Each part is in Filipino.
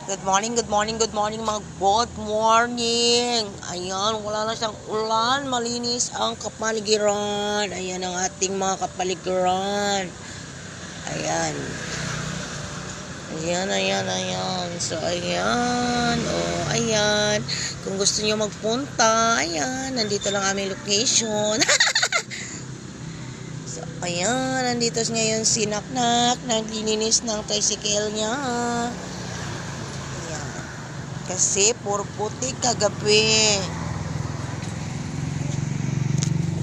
Good morning, good morning, good morning, mga good morning. Ayan, wala na siyang ulan. Malinis ang kapaligiran. Ayan ang ating mga kapaligiran. Ayan. Ayan. So, ayan. Oh, ayan. Kung gusto niyo magpunta, ayan. Nandito lang aming location. So, ayan. Nandito ngayon si Naknak. Naglilinis ng tricycle niya. Kasi puro puti kagabi.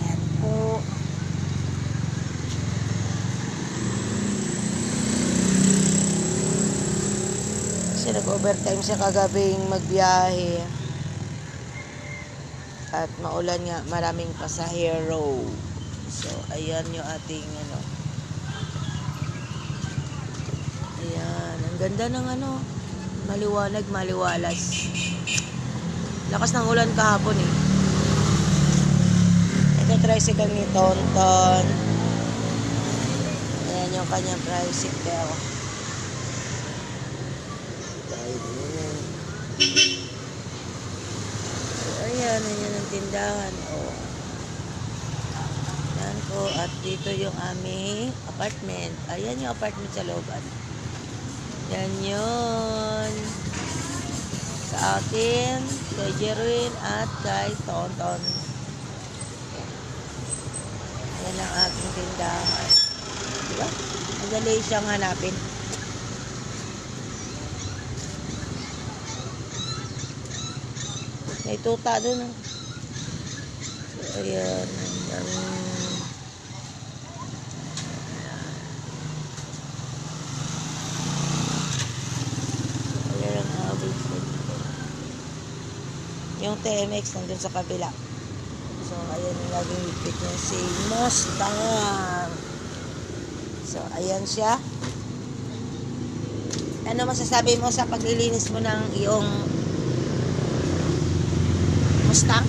Ayan po. Kasi nag-overtime siya kagabing magbiyahe. At maulan nga, maraming pasahero. So, ayan yung ating Ayan, ang ganda ng maliwanag, maliwalas. Lakas ng ulan kahapon eh. Ito tricycle ni Tonton. Ayan yung kanyang tricycle. So, ayan ang tindahan. Oh. Ayan po. At dito yung aming apartment. Ayan yung apartment sa looban. Yan yun. Sa akin, kay Jerwin at kay Tonton. Yan ang aking tindahan. Diba? Madali siyang hanapin. May tuta dun. So, ayan. Yung TMX nandun sa kabila. So, ayan yung laging higpit niya si Mustang. So, ayan siya. Ano masasabi mo sa paglilinis mo ng iyong Mustang?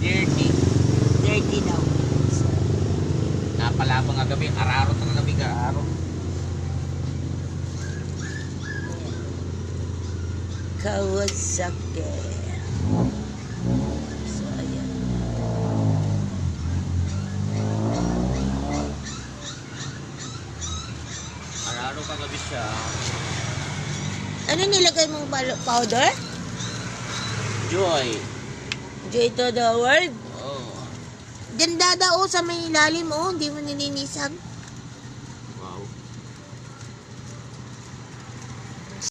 Dirty. Dirty daw. So, Napalabang nga gabi. Araro ito na gabi ka. Araro. Kawasaki. So, ayan. Araro ka gabi siya. Ano nilagay mong powder? Joy. Joy to the world. Oh. Ganda daw sa may ilalim, hindi mo nilinisan.